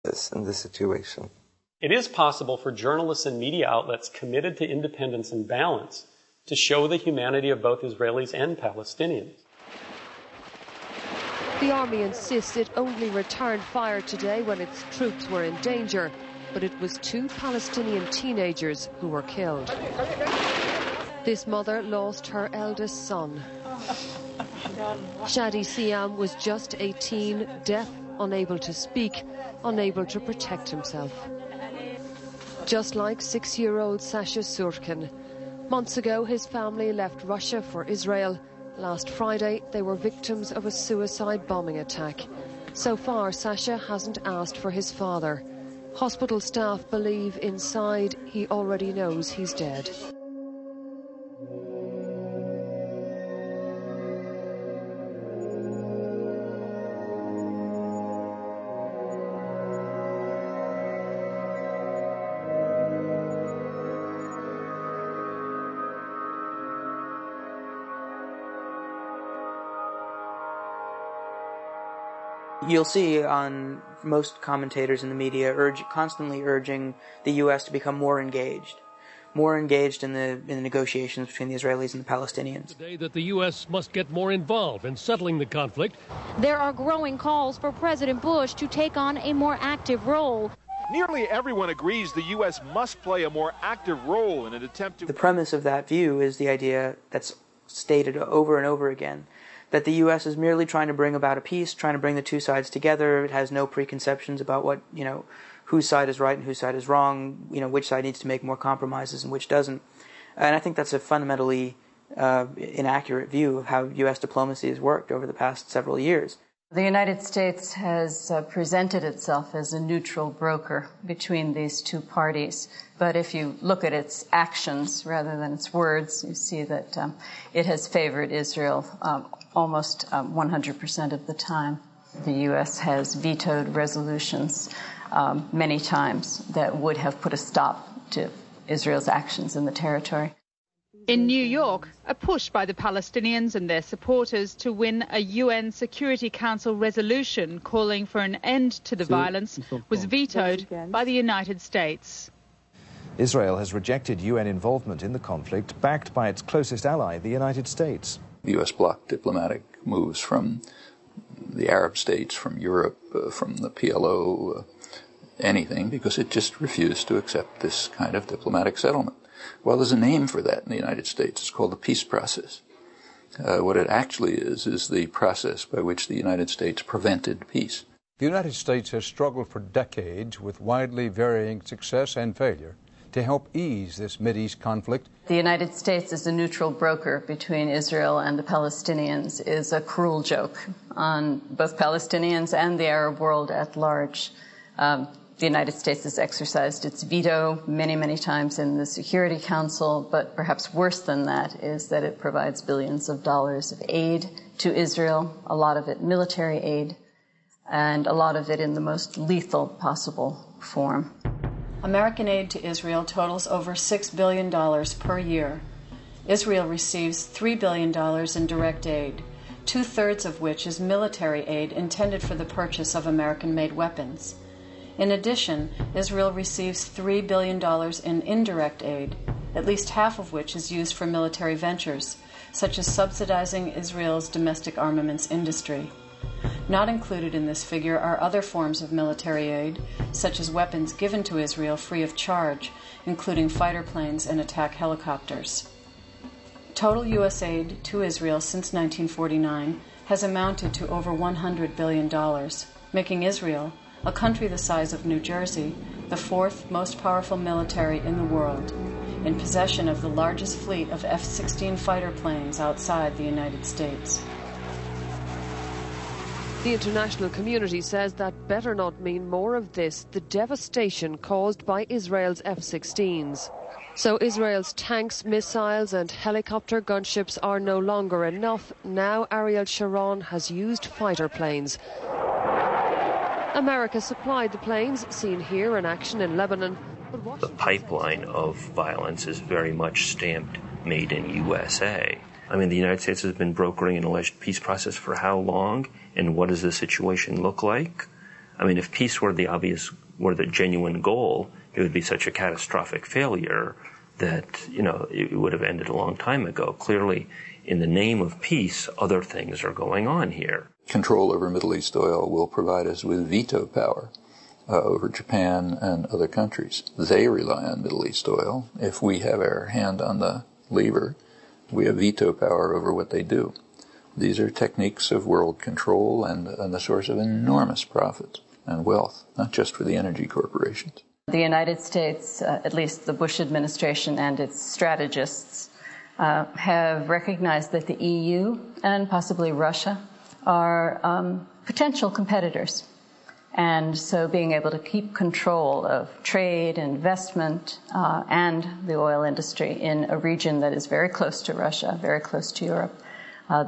in this situation. It is possible for journalists and media outlets committed to independence and balance to show the humanity of both Israelis and Palestinians. The army insists it only returned fire today when its troops were in danger, but it was 2 Palestinian teenagers who were killed. This mother lost her eldest son. Shadi Siam was just 18, deaf, unable to speak, unable to protect himself. Just like 6-year-old Sasha Surkin. Months ago, his family left Russia for Israel. Last Friday, they were victims of a suicide bombing attack. So far, Sasha hasn't asked for his father. Hospital staff believe inside he already knows he's dead. You'll see on most commentators in the media constantly urging the U.S. to become more engaged in the negotiations between the Israelis and the Palestinians. Today that the U.S. must get more involved in settling the conflict. There are growing calls for President Bush to take on a more active role. Nearly everyone agrees the U.S. must play a more active role in an attempt to... The premise of that view is the idea that's stated over and over again, that the U.S. is merely trying to bring about a peace, trying to bring the two sides together. It has no preconceptions about what, whose side is right and whose side is wrong, which side needs to make more compromises and which doesn't. And I think that's a fundamentally inaccurate view of how U.S. diplomacy has worked over the past several years. The United States has presented itself as a neutral broker between these two parties. But if you look at its actions rather than its words, you see that it has favored Israel almost 100% of the time. The U.S. has vetoed resolutions many times that would have put a stop to Israel's actions in the territory. In New York, a push by the Palestinians and their supporters to win a UN Security Council resolution calling for an end to the violence was vetoed by the United States. Israel has rejected UN involvement in the conflict, backed by its closest ally, the United States. The U.S. blocked diplomatic moves from the Arab states, from Europe, from the PLO, anything, because it just refused to accept this kind of diplomatic settlement. Well, there's a name for that in the United States. It's called the peace process. What it actually is the process by which the United States prevented peace. The United States has struggled for decades with widely varying success and failure to help ease this Mideast conflict. The United States as a neutral broker between Israel and the Palestinians is a cruel joke on both Palestinians and the Arab world at large. The United States has exercised its veto many, many times in the Security Council, but perhaps worse than that is that it provides billions of dollars of aid to Israel, a lot of it military aid, and a lot of it in the most lethal possible form. American aid to Israel totals over $6 billion per year. Israel receives $3 billion in direct aid, 2/3 of which is military aid intended for the purchase of American-made weapons. In addition, Israel receives $3 billion in indirect aid, at least half of which is used for military ventures, such as subsidizing Israel's domestic armaments industry. Not included in this figure are other forms of military aid, such as weapons given to Israel free of charge, including fighter planes and attack helicopters. Total U.S. aid to Israel since 1949 has amounted to over $100 billion, making Israel, a country the size of New Jersey, the fourth most powerful military in the world, in possession of the largest fleet of F-16 fighter planes outside the United States. The international community says that better not mean more of this, the devastation caused by Israel's F-16s. So Israel's tanks, missiles and helicopter gunships are no longer enough. Now Ariel Sharon has used fighter planes. America supplied the planes, seen here in action in Lebanon. The pipeline of violence is very much stamped made in USA. I mean, the United States has been brokering an alleged peace process for how long? And what does the situation look like? I mean, if peace were the genuine goal, it would be such a catastrophic failure that, it would have ended a long time ago. Clearly, in the name of peace, other things are going on here. Control over Middle East oil will provide us with veto power over Japan and other countries. They rely on Middle East oil. If we have our hand on the lever, we have veto power over what they do. These are techniques of world control and the source of enormous profits and wealth, not just for the energy corporations. The United States, at least the Bush administration and its strategists, have recognized that the EU and possibly Russia are potential competitors. And so being able to keep control of trade, investment, and the oil industry in a region that is very close to Russia, very close to Europe,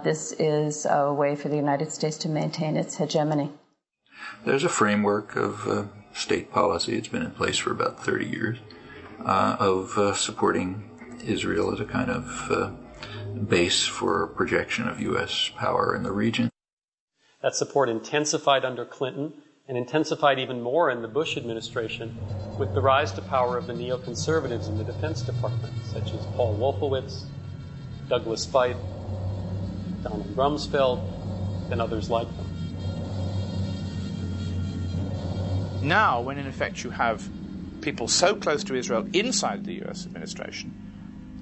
this is a way for the United States to maintain its hegemony. There's a framework of state policy, it's been in place for about 30 years, of supporting Israel as a kind of base for projection of U.S. power in the region. That support intensified under Clinton and intensified even more in the Bush administration with the rise to power of the neoconservatives in the Defense Department, such as Paul Wolfowitz, Douglas Feith, Donald Rumsfeld, and others like them. Now, when in effect you have people so close to Israel inside the U.S. administration,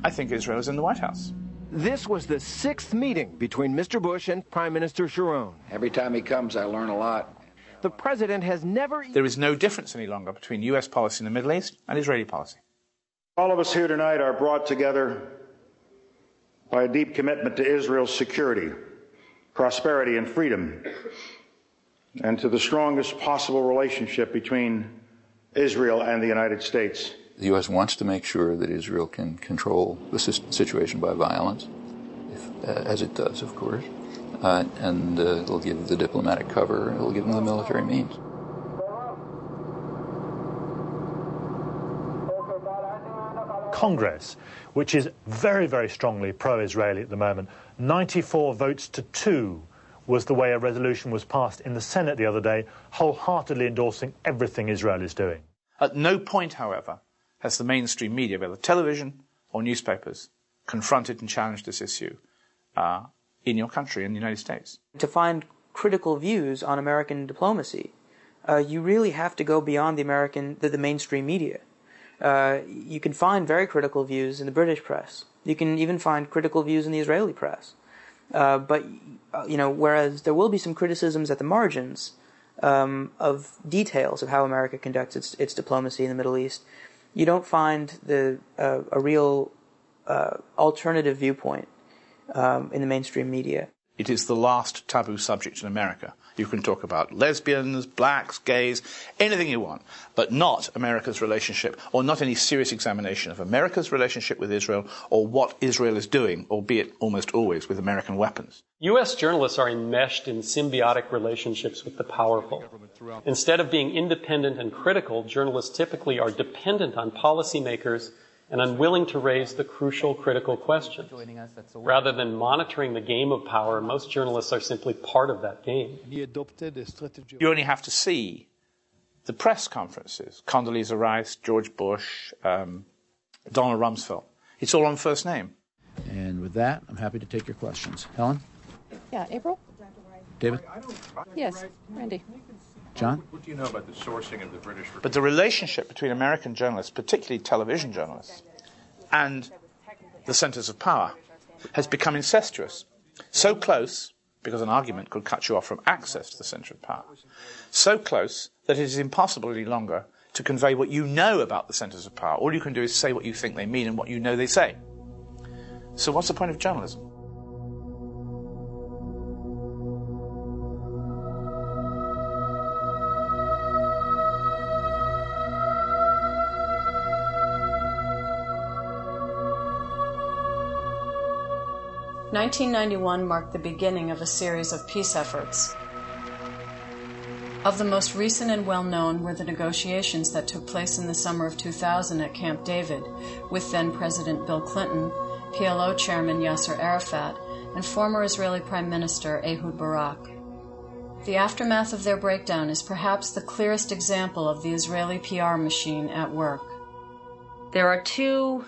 I think Israel is in the White House. This was the 6th meeting between Mr. Bush and Prime Minister Sharon. Every time he comes, I learn a lot. The president has never... There is no difference any longer between U.S. policy in the Middle East and Israeli policy. All of us here tonight are brought together by a deep commitment to Israel's security, prosperity, and freedom, and to the strongest possible relationship between Israel and the United States. The U.S. wants to make sure that Israel can control the situation by violence, as it does, of course, and it'll give the diplomatic cover, it'll give them the military means. Congress, which is very, very strongly pro-Israeli at the moment, 94 votes to 2 was the way a resolution was passed in the Senate the other day, wholeheartedly endorsing everything Israel is doing. At no point, however, has the mainstream media, whether television or newspapers, confronted and challenged this issue in your country, in the United States. To find critical views on American diplomacy, you really have to go beyond the mainstream media. You can find very critical views in the British press. You can even find critical views in the Israeli press. But whereas there will be some criticisms at the margins of details of how America conducts its diplomacy in the Middle East, you don't find a real alternative viewpoint in the mainstream media. It is the last taboo subject in America. You can talk about lesbians, blacks, gays, anything you want, but not America's relationship, or not any serious examination of America's relationship with Israel, or what Israel is doing, albeit almost always with American weapons. U.S. journalists are enmeshed in symbiotic relationships with the powerful. Instead of being independent and critical, journalists typically are dependent on policymakers and unwilling to raise the crucial critical questions. Rather than monitoring the game of power, most journalists are simply part of that game. You only have to see the press conferences, Condoleezza Rice, George Bush, Donald Rumsfeld. It's all on first name. And with that, I'm happy to take your questions. Helen? Yeah, April? David? Yes, Randy. John? What do you know about the sourcing of the British... But the relationship between American journalists, particularly television journalists, and the centres of power has become incestuous. So close, because an argument could cut you off from access to the centre of power, so close that it is impossible any longer to convey what you know about the centres of power. All you can do is say what you think they mean and what you know they say. So what's the point of journalism? (1991) marked the beginning of a series of peace efforts. Of the most recent and well-known were the negotiations that took place in the summer of 2000 at Camp David with then-President Bill Clinton, PLO Chairman Yasser Arafat, and former Israeli Prime Minister Ehud Barak. The aftermath of their breakdown is perhaps the clearest example of the Israeli PR machine at work. There are two